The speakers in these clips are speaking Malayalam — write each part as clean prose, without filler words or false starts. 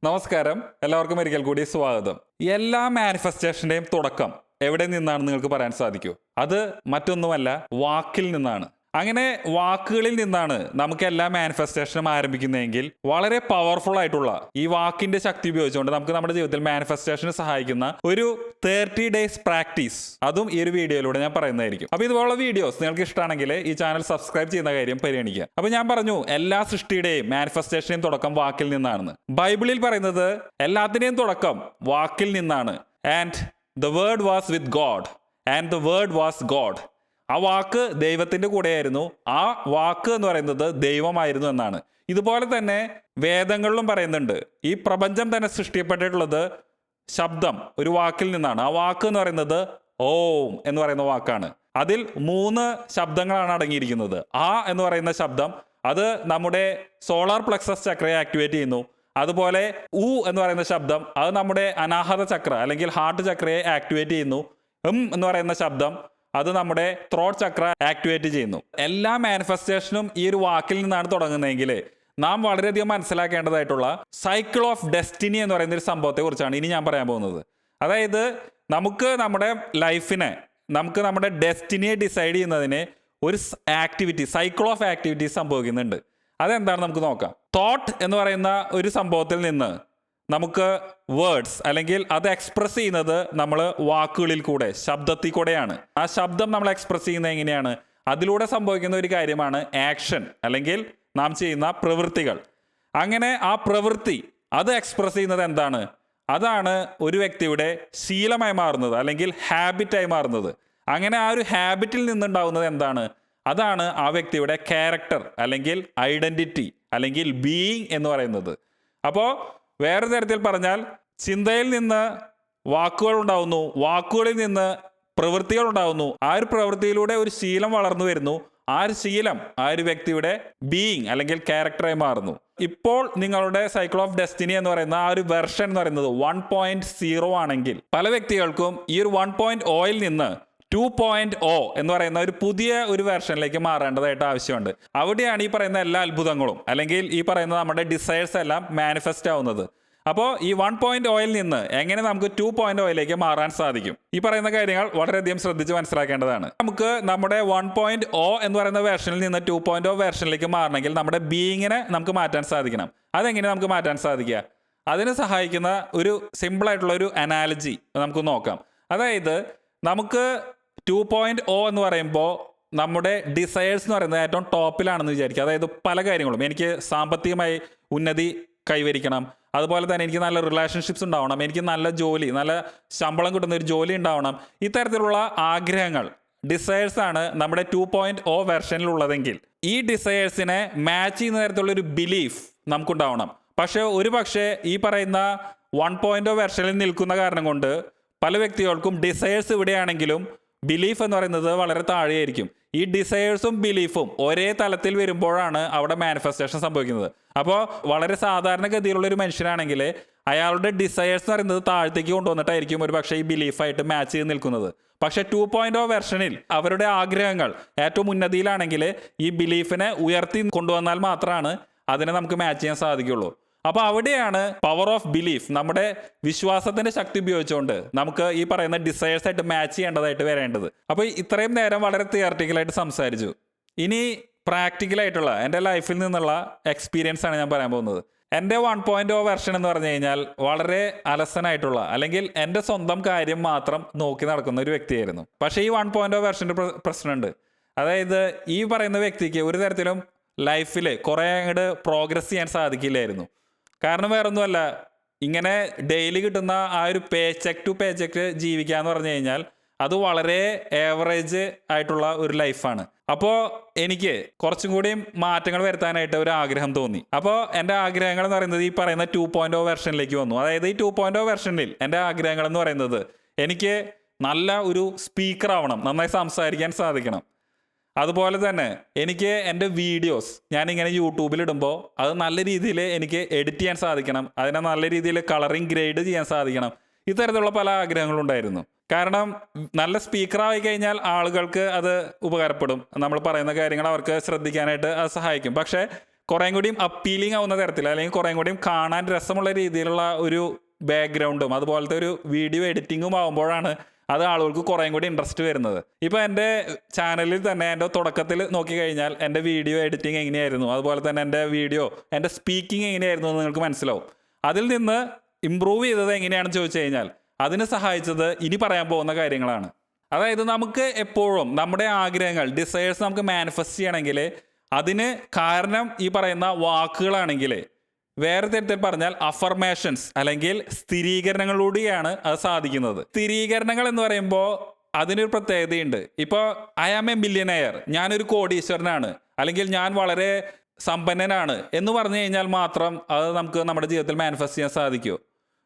നമസ്കാരം, എല്ലാവർക്കും ഒരിക്കൽ കൂടി സ്വാഗതം. എല്ലാ മാനിഫെസ്റ്റേഷന്റെയും തുടക്കം എവിടെ നിന്നാണ് നിങ്ങൾക്ക് പറയാൻ സാധിക്കൂ? അത് മറ്റൊന്നുമല്ല, വാക്കിൽ നിന്നാണ്. അങ്ങനെ വാക്കുകളിൽ നിന്നാണ് നമുക്ക് എല്ലാ മാനിഫെസ്റ്റേഷനും ആരംഭിക്കുന്നതെങ്കിൽ വളരെ പവർഫുൾ ആയിട്ടുള്ള ഈ വാക്കിന്റെ ശക്തി ഉപയോഗിച്ചുകൊണ്ട് നമുക്ക് നമ്മുടെ ജീവിതത്തിൽ മാനിഫെസ്റ്റേഷന് സഹായിക്കുന്ന ഒരു 30 days പ്രാക്ടീസ് അതും ഈ ഒരു വീഡിയോയിലൂടെ ഞാൻ പറയുന്നതായിരിക്കും. അപ്പൊ ഇതുപോലുള്ള വീഡിയോസ് നിങ്ങൾക്ക് ഇഷ്ടമാണെങ്കിൽ ഈ ചാനൽ സബ്സ്ക്രൈബ് ചെയ്യുന്ന കാര്യം പരിഗണിക്കുക. അപ്പൊ ഞാൻ പറഞ്ഞു, എല്ലാ സൃഷ്ടിയുടെയും മാനിഫെസ്റ്റേഷന്റെയും തുടക്കം വാക്കിൽ നിന്നാണെന്ന്. ബൈബിളിൽ പറയുന്നത് എല്ലാത്തിന്റെയും തുടക്കം വാക്കിൽ നിന്നാണ്. And the word was with God and the word was God. ആ വാക്ക് ദൈവത്തിന്റെ കൂടെയായിരുന്നു. ആ വാക്ക് എന്ന് പറയുന്നത് ദൈവമായിരുന്നു എന്നാണ്. ഇതുപോലെ തന്നെ വേദങ്ങളിലും പറയുന്നുണ്ട്, ഈ പ്രപഞ്ചം തന്നെ സൃഷ്ടിക്കപ്പെട്ടിട്ടുള്ളത് ശബ്ദം, ഒരു വാക്കിൽ നിന്നാണ്. ആ വാക്ക് എന്ന് പറയുന്നത് ഓം എന്ന് പറയുന്ന വാക്കാണ്. അതിൽ 3 ശബ്ദങ്ങളാണ് അടങ്ങിയിരിക്കുന്നത്. ആ എന്ന് പറയുന്ന ശബ്ദം അത് നമ്മുടെ സോളാർ പ്ലക്സസ് ചക്രയെ ആക്ടിവേറ്റ് ചെയ്യുന്നു. അതുപോലെ ഉ എന്ന് പറയുന്ന ശബ്ദം അത് നമ്മുടെ അനാഹത ചക്ര അല്ലെങ്കിൽ ഹാർട്ട് ചക്രയെ ആക്ടിവേറ്റ് ചെയ്യുന്നു. എന്ന് പറയുന്ന ശബ്ദം അത് നമ്മുടെ ത്രോട്ട് ചക്ര ആക്ടിവേറ്റ് ചെയ്യുന്നു. എല്ലാ മാനിഫെസ്റ്റേഷനും ഈ ഒരു വാക്കിൽ നിന്നാണ് തുടങ്ങുന്നതെങ്കിൽ നാം വളരെയധികം മനസ്സിലാക്കേണ്ടതായിട്ടുള്ള സൈക്കിൾ ഓഫ് ഡെസ്റ്റിനി എന്ന് പറയുന്ന ഒരു സംഭവത്തെ കുറിച്ചാണ് ഇനി ഞാൻ പറയാൻ പോകുന്നത്. അതായത് നമുക്ക് നമ്മുടെ ലൈഫിനെ, നമുക്ക് നമ്മുടെ ഡെസ്റ്റിനിയെ ഡിസൈഡ് ചെയ്യുന്നതിന് ഒരു ആക്ടിവിറ്റി, സൈക്കിൾ ഓഫ് ആക്ടിവിറ്റീസ് സംഭവിക്കുന്നുണ്ട്. അതെന്താണ് നമുക്ക് നോക്കാം. തോട്ട് എന്ന് പറയുന്ന ഒരു സംഭവത്തിൽ നിന്ന് നമുക്ക് വേർഡ്സ് അല്ലെങ്കിൽ അത് എക്സ്പ്രസ് ചെയ്യുന്നത് നമ്മൾ വാക്കുകളിൽ കൂടെ, ശബ്ദത്തിൽ കൂടെയാണ്. ആ ശബ്ദം നമ്മൾ എക്സ്പ്രസ് ചെയ്യുന്നത് എങ്ങനെയാണ്? അതിലൂടെ സംഭവിക്കുന്ന ഒരു കാര്യമാണ് ആക്ഷൻ അല്ലെങ്കിൽ നാം ചെയ്യുന്ന പ്രവൃത്തികൾ. അങ്ങനെ ആ പ്രവൃത്തി അത് എക്സ്പ്രസ് ചെയ്യുന്നത് എന്താണ്? അതാണ് ഒരു വ്യക്തിയുടെ ശീലമായി മാറുന്നത് അല്ലെങ്കിൽ ഹാബിറ്റായി മാറുന്നത്. അങ്ങനെ ആ ഒരു ഹാബിറ്റിൽ നിന്നുണ്ടാവുന്നത് എന്താണ്? അതാണ് ആ വ്യക്തിയുടെ ക്യാരക്ടർ അല്ലെങ്കിൽ ഐഡന്റിറ്റി അല്ലെങ്കിൽ ബീയിങ് എന്ന് പറയുന്നത്. അപ്പോൾ വേറെ തരത്തിൽ പറഞ്ഞാൽ, ചിന്തയിൽ നിന്ന് വാക്കുകൾ ഉണ്ടാവുന്നു, വാക്കുകളിൽ നിന്ന് പ്രവൃത്തികൾ ഉണ്ടാവുന്നു. ആ ഒരു പ്രവൃത്തിയിലൂടെ ഒരു ശീലം വളർന്നു വരുന്നു. ആ ഒരു ശീലം ആ ഒരു വ്യക്തിയുടെ ബീയിങ് അല്ലെങ്കിൽ ക്യാരക്ടറായി മാറുന്നു. ഇപ്പോൾ നിങ്ങളുടെ സൈക്കിൾ ഓഫ് ഡെസ്റ്റിനി എന്ന് പറയുന്ന ആ ഒരു വെർഷൻ എന്ന് പറയുന്നത് 1.0 ആണെങ്കിൽ, പല വ്യക്തികൾക്കും ഈ ഒരു 1.0 നിന്ന് 2.0 എന്ന് പറയുന്ന ഒരു പുതിയ ഒരു വെർഷനിലേക്ക് മാറേണ്ടതായിട്ട് ആവശ്യമുണ്ട്. അവിടെയാണ് ഈ പറയുന്ന എല്ലാ അത്ഭുതങ്ങളും അല്ലെങ്കിൽ ഈ പറയുന്ന നമ്മുടെ ഡിസയേഴ്സ് എല്ലാം മാനിഫെസ്റ്റ് ആവുന്നത്. അപ്പോൾ ഈ 1.0 നിന്ന് എങ്ങനെ നമുക്ക് 2.0 മാറാൻ സാധിക്കും? ഈ പറയുന്ന കാര്യങ്ങൾ വളരെയധികം ശ്രദ്ധിച്ച് മനസ്സിലാക്കേണ്ടതാണ്. നമുക്ക് നമ്മുടെ 1.0 എന്ന് പറയുന്ന വെർഷനിൽ നിന്ന് 2.0 വെർഷനിലേക്ക് മാറണമെങ്കിൽ നമ്മുടെ ബീയിങ്ങിനെ നമുക്ക് മാറ്റാൻ സാധിക്കണം. അതെങ്ങനെ നമുക്ക് മാറ്റാൻ സാധിക്കുക? അതിന് സഹായിക്കുന്ന ഒരു സിമ്പിളായിട്ടുള്ള ഒരു അനാലജി നമുക്ക് നോക്കാം. അതായത് നമുക്ക് 2.0 എന്ന് പറയുമ്പോൾ നമ്മുടെ ഡിസയേഴ്സ് എന്ന് പറയുന്നത് ഏറ്റവും ടോപ്പിലാണെന്ന് വിചാരിക്കുക. അതായത് പല കാര്യങ്ങളും, എനിക്ക് സാമ്പത്തികമായി ഉന്നതി കൈവരിക്കണം, അതുപോലെ തന്നെ എനിക്ക് നല്ല റിലേഷൻഷിപ്സ് ഉണ്ടാവണം, എനിക്ക് നല്ല ജോലി, നല്ല ശമ്പളം കിട്ടുന്ന ഒരു ജോലി ഉണ്ടാവണം. ഇത്തരത്തിലുള്ള ആഗ്രഹങ്ങൾ, ഡിസയേഴ്സ് ആണ് നമ്മുടെ 2.0 വെർഷനിലുള്ളതെങ്കിൽ ഈ ഡിസയേഴ്സിനെ മാച്ച് ചെയ്യുന്ന തരത്തിലുള്ള ഒരു ബിലീഫ് നമുക്കുണ്ടാവണം. പക്ഷേ ഈ പറയുന്ന 1.0 വെർഷനിൽ നിൽക്കുന്ന കാരണം കൊണ്ട് പല വ്യക്തികൾക്കും ഡിസയേഴ്സ് ഇവിടെയാണെങ്കിലും ബിലീഫ് എന്ന് പറയുന്നത് വളരെ താഴെയായിരിക്കും. ഈ ഡിസയേഴ്സും ബിലീഫും ഒരേ തലത്തിൽ വരുമ്പോഴാണ് അവിടെ മാനിഫെസ്റ്റേഷൻ സംഭവിക്കുന്നത്. അപ്പോൾ വളരെ സാധാരണഗതിയിലുള്ള ഒരു മനുഷ്യനാണെങ്കിൽ അയാളുടെ ഡിസയേഴ്സ് എന്ന് പറയുന്നത് താഴത്തേക്ക് കൊണ്ടുവന്നിട്ടായിരിക്കും ഒരു പക്ഷേ ഈ ബിലീഫായിട്ട് മാച്ച് ചെയ്ത് നിൽക്കുന്നത്. പക്ഷേ 2.0 വെർഷനിൽ അവരുടെ ആഗ്രഹങ്ങൾ ഏറ്റവും ഉന്നതിയിലാണെങ്കിൽ ഈ ബിലീഫിനെ ഉയർത്തി കൊണ്ടുവന്നാൽ മാത്രമാണ് അതിനെ നമുക്ക് മാച്ച് ചെയ്യാൻ സാധിക്കുള്ളൂ. അപ്പോൾ അവിടെയാണ് പവർ ഓഫ് ബിലീഫ്, നമ്മുടെ വിശ്വാസത്തിന്റെ ശക്തി ഉപയോഗിച്ചുകൊണ്ട് നമുക്ക് ഈ പറയുന്ന ഡിസയേഴ്സ് ആയിട്ട് മാച്ച് ചെയ്യേണ്ടതായിട്ട് വരേണ്ടത്. അപ്പോൾ ഇത്രയും നേരം വളരെ തിയറട്ടിക്കലായിട്ട് സംസാരിച്ചു. ഇനി പ്രാക്ടിക്കലായിട്ടുള്ള എൻ്റെ ലൈഫിൽ നിന്നുള്ള എക്സ്പീരിയൻസ് ആണ് ഞാൻ പറയാൻ പോകുന്നത്. എൻ്റെ 1.0 വെർഷൻ എന്ന് പറഞ്ഞു കഴിഞ്ഞാൽ വളരെ അലസനായിട്ടുള്ള അല്ലെങ്കിൽ എൻ്റെ സ്വന്തം കാര്യം മാത്രം നോക്കി നടക്കുന്ന ഒരു വ്യക്തിയായിരുന്നു. പക്ഷേ ഈ 1.0 വെർഷൻ്റെ പ്രശ്നമുണ്ട്. അതായത് ഈ പറയുന്ന വ്യക്തിക്ക് ഒരു തരത്തിലും ലൈഫിൽ കുറേ അങ്ങോട്ട് പ്രോഗ്രസ് ചെയ്യാൻ സാധിക്കില്ലായിരുന്നു. കാരണം വേറൊന്നുമല്ല, ഇങ്ങനെ ഡെയിലി കിട്ടുന്ന ആ ഒരു പേ ചെക്ക് ടു പേ ചെക്ക് ജീവിക്കുക എന്ന് പറഞ്ഞു കഴിഞ്ഞാൽ അത് വളരെ ഏവറേജ് ആയിട്ടുള്ള ഒരു ലൈഫാണ്. അപ്പോൾ എനിക്ക് കുറച്ചും കൂടി മാറ്റങ്ങൾ വരുത്താനായിട്ട് ഒരു ആഗ്രഹം തോന്നി. അപ്പോൾ എൻ്റെ ആഗ്രഹങ്ങൾ എന്ന് പറയുന്നത് ഈ പറയുന്ന 2.0 വെർഷനിലേക്ക് വന്നു. അതായത് ഈ 2.0 വെർഷനിൽ എൻ്റെ ആഗ്രഹങ്ങൾ എന്ന് പറയുന്നത് എനിക്ക് നല്ല ഒരു സ്പീക്കർ ആവണം, നന്നായി സംസാരിക്കാൻ സാധിക്കണം. അതുപോലെ തന്നെ എനിക്ക് എൻ്റെ വീഡിയോസ് ഞാനിങ്ങനെ യൂട്യൂബിൽ ഇടുമ്പോൾ അത് നല്ല രീതിയിൽ എനിക്ക് എഡിറ്റ് ചെയ്യാൻ സാധിക്കണം, അതിനെ നല്ല രീതിയിൽ കളറിങ് ഗ്രേഡ് ചെയ്യാൻ സാധിക്കണം. ഇത്തരത്തിലുള്ള പല ആഗ്രഹങ്ങളുണ്ടായിരുന്നു. കാരണം നല്ല സ്പീക്കറായി കഴിഞ്ഞാൽ ആളുകൾക്ക് അത് ഉപകാരപ്പെടും, നമ്മൾ പറയുന്ന കാര്യങ്ങൾ അവർക്ക് ശ്രദ്ധിക്കാനായിട്ട് അത് സഹായിക്കും. പക്ഷേ കുറേം കൂടിയും അപ്പീലിംഗ് ആവുന്ന തരത്തിൽ, അല്ലെങ്കിൽ കുറേം കൂടിയും കാണാൻ രസമുള്ള രീതിയിലുള്ള ഒരു ബാക്ക്ഗ്രൗണ്ടും അതുപോലത്തെ ഒരു വീഡിയോ എഡിറ്റിങ്ങും ആകുമ്പോഴാണ് അത് ആളുകൾക്ക് കുറേം കൂടി ഇൻട്രസ്റ്റ് വരുന്നത്. ഇപ്പോൾ എൻ്റെ ചാനലിൽ തന്നെ എൻ്റെ തുടക്കത്തിൽ നോക്കിക്കഴിഞ്ഞാൽ എൻ്റെ വീഡിയോ എഡിറ്റിംഗ് എങ്ങനെയായിരുന്നു, അതുപോലെ തന്നെ എൻ്റെ സ്പീക്കിംഗ് എങ്ങനെയായിരുന്നു എന്ന് നിങ്ങൾക്ക് മനസ്സിലാവും. അതിൽ നിന്ന് ഇമ്പ്രൂവ് ചെയ്തത് എങ്ങനെയാണെന്ന് ചോദിച്ചു കഴിഞ്ഞാൽ അതിന് സഹായിച്ചത് ഇനി പറയാൻ പോകുന്ന കാര്യങ്ങളാണ്. അതായത് നമുക്ക് എപ്പോഴും നമ്മുടെ ആഗ്രഹങ്ങൾ, ഡിസയേഴ്സ് നമുക്ക് മാനിഫെസ്റ്റ് ചെയ്യണമെങ്കിൽ അതിന് കാരണം ഈ പറയുന്ന വാക്കുകളാണെങ്കിൽ, വേറെ തരത്തിൽ പറഞ്ഞാൽ അഫർമേഷൻസ് അല്ലെങ്കിൽ സ്ഥിരീകരണങ്ങളിലൂടെയാണ് അത് സാധിക്കുന്നത്. സ്ഥിരീകരണങ്ങൾ എന്ന് പറയുമ്പോൾ അതിനൊരു പ്രത്യേകതയുണ്ട്. ഇപ്പോൾ ഐ ആം എ മില്യനെയർ, ഞാനൊരു കോടീശ്വരനാണ്, അല്ലെങ്കിൽ ഞാൻ വളരെ സമ്പന്നനാണ് എന്ന് പറഞ്ഞു കഴിഞ്ഞാൽ മാത്രം അത് നമുക്ക് നമ്മുടെ ജീവിതത്തിൽ മാനിഫെസ്റ്റ് ചെയ്യാൻ സാധിക്കുമോ?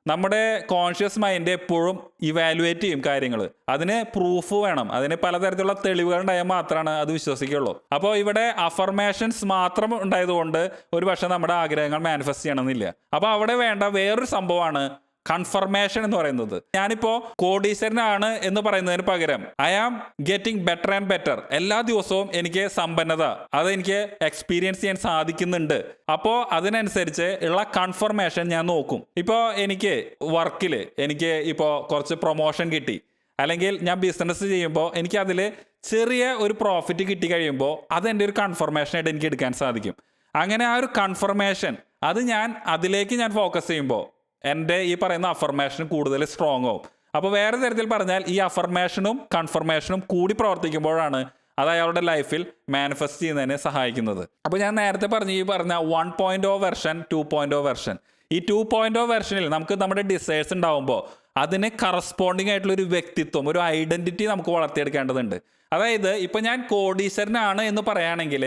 നമ്മുടെ കോൺഷ്യസ് മൈൻഡ് എപ്പോഴും ഇവാലുവേറ്റ് ചെയ്യും കാര്യങ്ങൾ. അതിന് പ്രൂഫ് വേണം, അതിന് പലതരത്തിലുള്ള തെളിവുകൾ ഉണ്ടായാൽ മാത്രമാണ് അത് വിശ്വസിക്കുള്ളൂ. അപ്പോൾ ഇവിടെ അഫർമേഷൻസ് മാത്രം ഉണ്ടായതുകൊണ്ട് ഒരു പക്ഷേ നമ്മുടെ ആഗ്രഹങ്ങൾ മാനിഫെസ്റ്റ് ചെയ്യണമെന്നില്ല. അപ്പോൾ അവിടെ വേണ്ട വേറൊരു സംഭവമാണ് കൺഫർമേഷൻ എന്ന് പറയുന്നത്. ഞാനിപ്പോൾ കോടീശ്വരനാണ് എന്ന് പറയുന്നതിന് പകരം I am getting better and better, എല്ലാ ദിവസവും എനിക്ക് സമ്പന്നത അതെനിക്ക് എക്സ്പീരിയൻസ് ചെയ്യാൻ സാധിക്കുന്നുണ്ട്. അപ്പോൾ അതിനനുസരിച്ച് ഉള്ള കൺഫർമേഷൻ ഞാൻ നോക്കും. ഇപ്പോൾ എനിക്ക് വർക്കിൽ എനിക്ക് ഇപ്പോൾ കുറച്ച് പ്രൊമോഷൻ കിട്ടി, അല്ലെങ്കിൽ ഞാൻ ബിസിനസ് ചെയ്യുമ്പോൾ എനിക്ക് അതിൽ ചെറിയ ഒരു പ്രോഫിറ്റ് കിട്ടി കഴിയുമ്പോൾ അതെൻ്റെ ഒരു കൺഫർമേഷനായിട്ട് എനിക്ക് എടുക്കാൻ സാധിക്കും. അങ്ങനെ ആ ഒരു കൺഫർമേഷൻ അതിലേക്ക് ഞാൻ ഫോക്കസ് ചെയ്യുമ്പോൾ എൻ്റെ ഈ പറയുന്ന അഫർമേഷൻ കൂടുതൽ സ്ട്രോങ് ആവും. അപ്പോൾ വേറെ തരത്തിൽ പറഞ്ഞാൽ ഈ അഫർമേഷനും കൺഫർമേഷനും കൂടി പ്രവർത്തിക്കുമ്പോഴാണ് അത് അയാളുടെ ലൈഫിൽ മാനിഫെസ്റ്റ് ചെയ്യുന്നതിന് സഹായിക്കുന്നത്. അപ്പോൾ ഞാൻ നേരത്തെ പറഞ്ഞ 1.0 വെർഷൻ, 2.0 വെർഷൻ, ഈ 2.0 വെർഷനിൽ നമുക്ക് നമ്മുടെ ഡിസയേഴ്സ് ഉണ്ടാവുമ്പോൾ അതിന് കറസ്പോണ്ടിങ് ആയിട്ടുള്ള ഒരു വ്യക്തിത്വം, ഒരു ഐഡൻറ്റിറ്റി നമുക്ക് വളർത്തിയെടുക്കേണ്ടതുണ്ട്. അതായത് ഇപ്പോൾ ഞാൻ കോടീശ്വരനാണ് എന്ന് പറയുകയാണെങ്കിൽ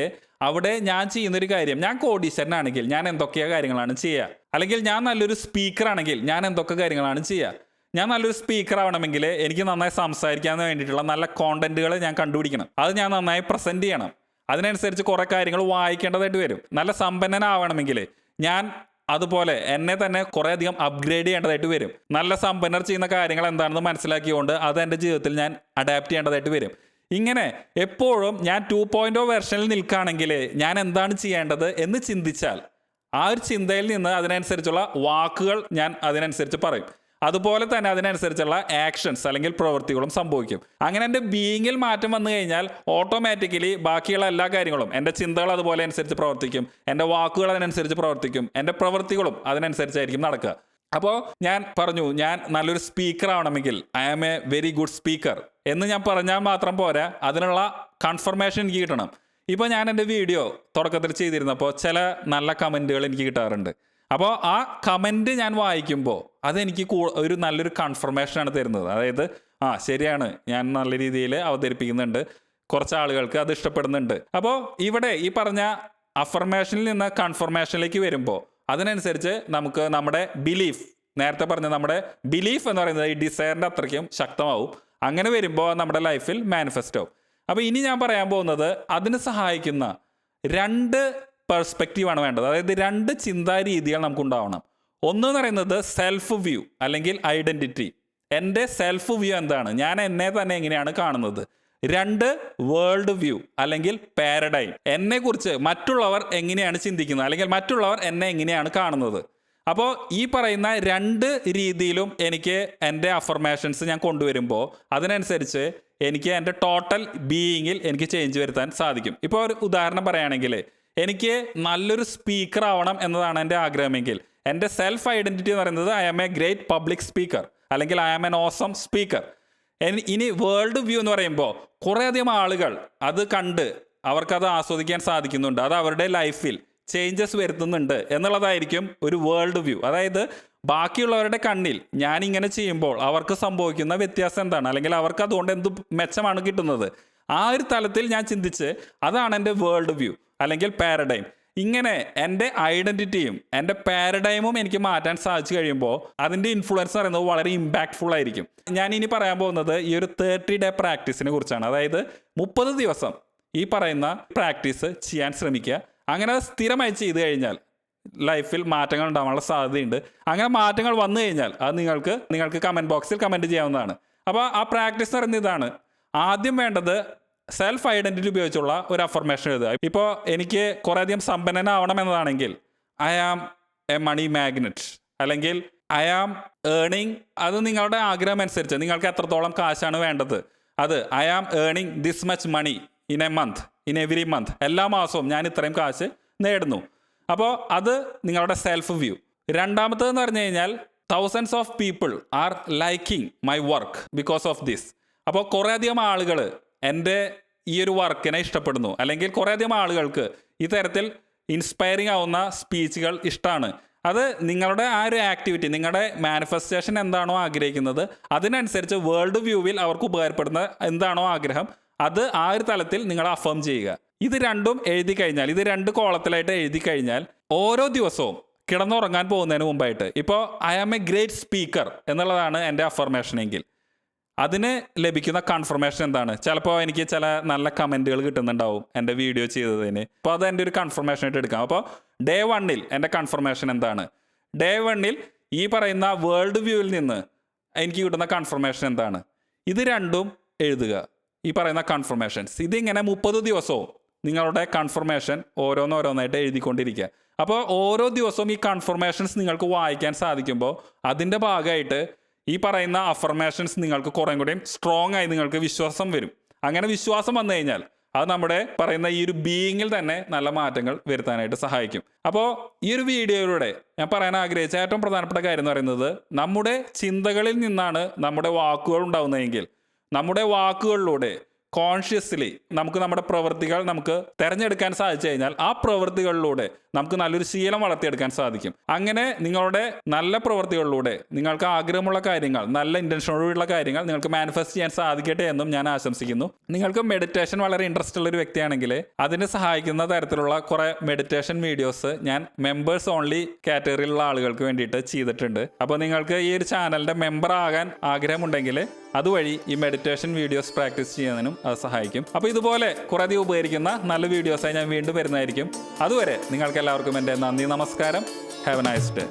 അവിടെ ഞാൻ ചെയ്യുന്നൊരു കാര്യം, ഞാൻ കോടീശ്വരനാണെങ്കിൽ ഞാൻ എന്തൊക്കെ കാര്യങ്ങളാണ് ചെയ്യുക, അല്ലെങ്കിൽ ഞാൻ നല്ലൊരു സ്പീക്കറാണെങ്കിൽ ഞാൻ എന്തൊക്കെ കാര്യങ്ങളാണ് ചെയ്യുക. ഞാൻ നല്ലൊരു സ്പീക്കർ ആവണമെങ്കിൽ എനിക്ക് നന്നായി സംസാരിക്കാൻ വേണ്ടിയിട്ടുള്ള നല്ല കോണ്ടന്റുകൾ ഞാൻ കണ്ടുപിടിക്കണം, അത് ഞാൻ നന്നായി പ്രസൻറ്റ് ചെയ്യണം, അതിനനുസരിച്ച് കുറേ കാര്യങ്ങൾ വായിക്കേണ്ടതായിട്ട് വരും. നല്ല സമ്പന്നനാവണമെങ്കിൽ ഞാൻ അതുപോലെ എന്നെ തന്നെ കുറേ അധികം അപ്ഗ്രേഡ് ചെയ്യേണ്ടതായിട്ട് വരും. നല്ല സമ്പന്നർ ചെയ്യുന്ന കാര്യങ്ങൾ എന്താണെന്ന് മനസ്സിലാക്കിക്കൊണ്ട് അത് എൻ്റെ ജീവിതത്തിൽ ഞാൻ അഡാപ്റ്റ് ചെയ്യേണ്ടതായിട്ട് വരും. ഇങ്ങനെ എപ്പോഴും ഞാൻ 2.0 വെർഷനിൽ നിൽക്കുകയാണെങ്കിൽ ഞാൻ എന്താണ് ചെയ്യേണ്ടത് എന്ന് ചിന്തിച്ചാൽ ആ ഒരു ചിന്തയിൽ നിന്ന് അതിനനുസരിച്ചുള്ള വാക്കുകൾ ഞാൻ അതിനനുസരിച്ച് പറയും. അതുപോലെ തന്നെ അതിനനുസരിച്ചുള്ള ആക്ഷൻസ് അല്ലെങ്കിൽ പ്രവൃത്തികളും സംഭവിക്കും. അങ്ങനെ എൻ്റെ ബീയിങ്ങിൽ മാറ്റം വന്നു കഴിഞ്ഞാൽ ഓട്ടോമാറ്റിക്കലി ബാക്കിയുള്ള എല്ലാ കാര്യങ്ങളും, എൻ്റെ ചിന്തകൾ അതുപോലെ അനുസരിച്ച് പ്രവർത്തിക്കും, എൻ്റെ വാക്കുകൾ അതിനനുസരിച്ച് പ്രവർത്തിക്കും, എൻ്റെ പ്രവൃത്തികളും അതിനനുസരിച്ചായിരിക്കും നടക്കുക. അപ്പോൾ ഞാൻ പറഞ്ഞു, ഞാൻ നല്ലൊരു സ്പീക്കർ ആവണമെങ്കിൽ I am a very good speaker എന്ന് ഞാൻ പറഞ്ഞാൽ മാത്രം പോരാ, അതിനുള്ള കൺഫർമേഷൻ എനിക്ക് കിട്ടണം. ഇപ്പോൾ ഞാൻ എൻ്റെ വീഡിയോ തുടക്കത്തിൽ ചെയ്തിരുന്നപ്പോൾ ചില നല്ല കമൻറ്റുകൾ എനിക്ക് കിട്ടാറുണ്ട്. അപ്പോൾ ആ കമൻറ്റ് ഞാൻ വായിക്കുമ്പോൾ അതെനിക്ക് ഒരു നല്ലൊരു കൺഫർമേഷനാണ് തരുന്നത്. അതായത് ശരിയാണ്, ഞാൻ നല്ല രീതിയിൽ അവതരിപ്പിക്കുന്നുണ്ട്, കുറച്ച് ആളുകൾക്ക് അത് ഇഷ്ടപ്പെടുന്നുണ്ട്. അപ്പോൾ ഇവിടെ ഈ പറഞ്ഞ അഫർമേഷനിൽ നിന്ന് കൺഫർമേഷനിലേക്ക് വരുമ്പോൾ അതിനനുസരിച്ച് നമുക്ക് നമ്മുടെ ബിലീഫ്, നേരത്തെ പറഞ്ഞ നമ്മുടെ ബിലീഫ് എന്ന് പറയുന്നത് ഈ ഡിസയറിൻ്റെ അത്രയ്ക്കും ശക്തമാവും. അങ്ങനെ വരുമ്പോൾ നമ്മുടെ ലൈഫിൽ മാനിഫെസ്റ്റ് ആവും. അപ്പോൾ ഇനി ഞാൻ പറയാൻ പോകുന്നത് അതിന് സഹായിക്കുന്ന 2 പെർസ്പെക്റ്റീവാണ് വേണ്ടത്. അതായത് 2 ചിന്താ രീതികൾ നമുക്കുണ്ടാവണം. ഒന്ന് എന്ന് പറയുന്നത് സെൽഫ് വ്യൂ അല്ലെങ്കിൽ ഐഡൻറ്റിറ്റി. എൻ്റെ സെൽഫ് വ്യൂ എന്താണ്, ഞാൻ എന്നെ തന്നെ എങ്ങനെയാണ് കാണുന്നത്. 2 വേൾഡ് വ്യൂ അല്ലെങ്കിൽ പാരഡൈം, എന്നെക്കുറിച്ച് മറ്റുള്ളവർ എങ്ങനെയാണ് ചിന്തിക്കുന്നത് അല്ലെങ്കിൽ മറ്റുള്ളവർ എന്നെ എങ്ങനെയാണ് കാണുന്നത്. അപ്പോൾ ഈ പറയുന്ന 2 രീതിയിലും എനിക്ക് എൻ്റെ അഫർമേഷൻസ് ഞാൻ കൊണ്ടുവരുമ്പോൾ അതിനനുസരിച്ച് എനിക്ക് എൻ്റെ ടോട്ടൽ ബീയിങ്ങിൽ എനിക്ക് ചേഞ്ച് വരുത്താൻ സാധിക്കും. ഇപ്പോൾ ഒരു ഉദാഹരണം പറയുകയാണെങ്കിൽ എനിക്ക് നല്ലൊരു സ്പീക്കർ ആവണം എന്നതാണ് എൻ്റെ ആഗ്രഹമെങ്കിൽ എൻ്റെ സെൽഫ് ഐഡൻറ്റിറ്റി എന്ന് പറയുന്നത് I am a great public speaker അല്ലെങ്കിൽ I am an awesome speaker. ഇനി വേൾഡ് വ്യൂ എന്ന് പറയുമ്പോൾ കുറേയധികം ആളുകൾ അത് കണ്ട് അവർക്കത് ആസ്വദിക്കാൻ സാധിക്കുന്നുണ്ട്, അത് അവരുടെ ലൈഫിൽ ചേഞ്ചസ് വരുത്തുന്നുണ്ട് എന്നുള്ളതായിരിക്കും ഒരു വേൾഡ് വ്യൂ. അതായത് ബാക്കിയുള്ളവരുടെ കണ്ണിൽ ഞാൻ ഇങ്ങനെ ചെയ്യുമ്പോൾ അവർക്ക് സംഭവിക്കുന്ന വ്യത്യാസം എന്താണ്, അല്ലെങ്കിൽ അവർക്ക് അതുകൊണ്ട് എന്ത് മെച്ചമാണ് കിട്ടുന്നത്, ആ ഒരു തലത്തിൽ ഞാൻ ചിന്തിച്ച് അതാണ് എൻ്റെ വേൾഡ് വ്യൂ അല്ലെങ്കിൽ പാരഡൈം. ഇങ്ങനെ എൻ്റെ ഐഡൻറ്റിറ്റിയും എൻ്റെ പാരഡൈമും എനിക്ക് മാറ്റാൻ സാധിച്ചു കഴിയുമ്പോൾ അതിൻ്റെ ഇൻഫ്ലുവൻസ് പറയുന്നത് വളരെ ഇമ്പാക്റ്റ്ഫുൾ ആയിരിക്കും. ഞാൻ ഇനി പറയാൻ പോകുന്നത് ഈ ഒരു 30 ഡേ പ്രാക്ടീസിനെ കുറിച്ചാണ്. അതായത് 30 ദിവസം ഈ പറയുന്ന പ്രാക്ടീസ് ചെയ്യാൻ ശ്രമിക്കുക. അങ്ങനെ സ്ഥിരമായി ചെയ്ത് കഴിഞ്ഞാൽ ലൈഫിൽ മാറ്റങ്ങൾ ഉണ്ടാകാനുള്ള സാധ്യതയുണ്ട്. അങ്ങനെ മാറ്റങ്ങൾ വന്നു കഴിഞ്ഞാൽ അത് നിങ്ങൾക്ക് കമൻറ്റ് ബോക്സിൽ കമൻറ്റ് ചെയ്യാവുന്നതാണ്. അപ്പോൾ ആ പ്രാക്ടീസ് എന്ന് പറയുന്നത് ഇതാണ്. ആദ്യം വേണ്ടത് സെൽഫ് ഐഡൻറ്റിറ്റി ഉപയോഗിച്ചുള്ള ഒരു അഫർമേഷൻ എഴുതുക. ഇപ്പോൾ എനിക്ക് കുറേയധികം സമ്പന്നനാവണം എന്നതാണെങ്കിൽ I am a money magnet, അല്ലെങ്കിൽ ഐ ആം ഏണിങ്, അത് നിങ്ങളുടെ ആഗ്രഹം അനുസരിച്ച് നിങ്ങൾക്ക് എത്രത്തോളം കാശാണ് വേണ്ടത്, അത് ഐ ആം ഏണിങ് this much money in a month, in every month, എല്ലാ മാസവും ഞാൻ ഇത്രയും കാശ് നേടുന്നു. അപ്പോൾ അത് നിങ്ങളുടെ സെൽഫ് വ്യൂ. രണ്ടാമത്തേതെന്ന് പറഞ്ഞു കഴിഞ്ഞാൽ thousands of people are liking my work because of this. അപ്പോൾ കുറേയധികം ആളുകൾ എൻ്റെ ഈ ഒരു വർക്കിനെ ഇഷ്ടപ്പെടുന്നു, അല്ലെങ്കിൽ കുറേയധികം ആളുകൾക്ക് ഈ തരത്തിൽ ഇൻസ്പയറിംഗ് ആവുന്ന സ്പീച്ചുകൾ ഇഷ്ടമാണ്. അത് നിങ്ങളുടെ ആ ഒരു ആക്ടിവിറ്റി, നിങ്ങളുടെ മാനിഫെസ്റ്റേഷൻ എന്താണോ ആഗ്രഹിക്കുന്നത് അതിനനുസരിച്ച് വേൾഡ് വ്യൂവിൽ അവർക്ക് ഉപകാരപ്പെടുന്ന എന്താണോ ആഗ്രഹം, അത് ആ ഒരു തലത്തിൽ നിങ്ങൾ അഫേം ചെയ്യുക. ഇത് രണ്ടും എഴുതി കഴിഞ്ഞാൽ, ഇത് 2 കോളത്തിലായിട്ട് എഴുതി കഴിഞ്ഞാൽ ഓരോ ദിവസവും കിടന്നുറങ്ങാൻ പോകുന്നതിന് മുമ്പായിട്ട്, ഇപ്പോൾ I am a great speaker എന്നുള്ളതാണ് എൻ്റെ അഫർമേഷൻ എങ്കിൽ അതിന് ലഭിക്കുന്ന കൺഫർമേഷൻ എന്താണ്? ചിലപ്പോൾ എനിക്ക് ചില നല്ല കമൻറ്റുകൾ കിട്ടുന്നുണ്ടാവും എൻ്റെ വീഡിയോ ചെയ്തതിന്. അപ്പോൾ അത് എൻ്റെ ഒരു കൺഫർമേഷൻ ആയിട്ട് എടുക്കാം. അപ്പോൾ ഡേ 1 എൻ്റെ കൺഫർമേഷൻ എന്താണ്? ഡേ 1 ഈ പറയുന്ന വേൾഡ് വ്യൂവിൽ നിന്ന് എനിക്ക് കിട്ടുന്ന കൺഫർമേഷൻ എന്താണ്? ഇത് രണ്ടും എഴുതുക, ഈ പറയുന്ന കൺഫർമേഷൻസ്. ഇതിങ്ങനെ 30 ദിവസവും നിങ്ങളുടെ കൺഫർമേഷൻ ഓരോന്നോരോന്നായിട്ട് എഴുതിക്കൊണ്ടിരിക്കുക. അപ്പോൾ ഓരോ ദിവസവും ഈ കൺഫർമേഷൻസ് നിങ്ങൾക്ക് വായിക്കാൻ സാധിക്കുമ്പോൾ അതിൻ്റെ ഭാഗമായിട്ട് ഈ പറയുന്ന അഫർമേഷൻസ് നിങ്ങൾക്ക് കുറേ കൂടി സ്ട്രോങ് ആയി നിങ്ങൾക്ക് വിശ്വാസം വരും. അങ്ങനെ വിശ്വാസം വന്നു കഴിഞ്ഞാൽ അത് നമ്മുടെ പറയുന്ന ഈ ഒരു ബീയിങ്ങിൽ തന്നെ നല്ല മാറ്റങ്ങൾ വരുത്താനായിട്ട് സഹായിക്കും. അപ്പോൾ ഈ ഒരു വീഡിയോയിലൂടെ ഞാൻ പറയാൻ ആഗ്രഹിച്ച ഏറ്റവും പ്രധാനപ്പെട്ട കാര്യം എന്ന് പറയുന്നത്, നമ്മുടെ ചിന്തകളിൽ നിന്നാണ് നമ്മുടെ വാക്കുകൾ ഉണ്ടാവുന്നതെങ്കിൽ നമ്മുടെ വാക്കുകളിലൂടെ കോൺഷ്യസ്ലി നമുക്ക് നമ്മുടെ പ്രവൃത്തികൾ നമുക്ക് തിരഞ്ഞെടുക്കാൻ സാധിച്ചു കഴിഞ്ഞാൽ ആ പ്രവൃത്തികളിലൂടെ നമുക്ക് നല്ലൊരു ശീലം വളർത്തിയെടുക്കാൻ സാധിക്കും. അങ്ങനെ നിങ്ങളുടെ നല്ല പ്രവൃത്തികളിലൂടെ നിങ്ങൾക്ക് ആഗ്രഹമുള്ള കാര്യങ്ങൾ, നല്ല ഇൻറ്റൻഷനോടുള്ള കാര്യങ്ങൾ നിങ്ങൾക്ക് മാനിഫെസ്റ്റ് ചെയ്യാൻ സാധിക്കട്ടെ എന്നും ഞാൻ ആശംസിക്കുന്നു. നിങ്ങൾക്ക് മെഡിറ്റേഷൻ വളരെ ഇൻട്രസ്റ്റ് ഉള്ള ഒരു വ്യക്തിയാണെങ്കിൽ അതിന് സഹായിക്കുന്ന തരത്തിലുള്ള കുറേ മെഡിറ്റേഷൻ വീഡിയോസ് ഞാൻ മെമ്പേഴ്സ് ഓൺലി കാറ്റഗറിയിലുള്ള ആളുകൾക്ക് വേണ്ടിയിട്ട് ചെയ്തിട്ടുണ്ട്. അപ്പോൾ നിങ്ങൾക്ക് ഈ ഒരു ചാനലിൻ്റെ മെമ്പർ ആകാൻ ആഗ്രഹമുണ്ടെങ്കിൽ അതുവഴി ഈ മെഡിറ്റേഷൻ വീഡിയോസ് പ്രാക്ടീസ് ചെയ്യുന്നതിനും അത് സഹായിക്കും. അപ്പോൾ ഇതുപോലെ കുറേയധികം ഉപകരിക്കുന്ന നല്ല വീഡിയോസായി ഞാൻ വീണ്ടും വരുന്നതായിരിക്കും. അതുവരെ നിങ്ങൾക്ക് എല്ലാവർക്കും എൻ്റെ നന്ദി, നമസ്കാരം. Have A nice day.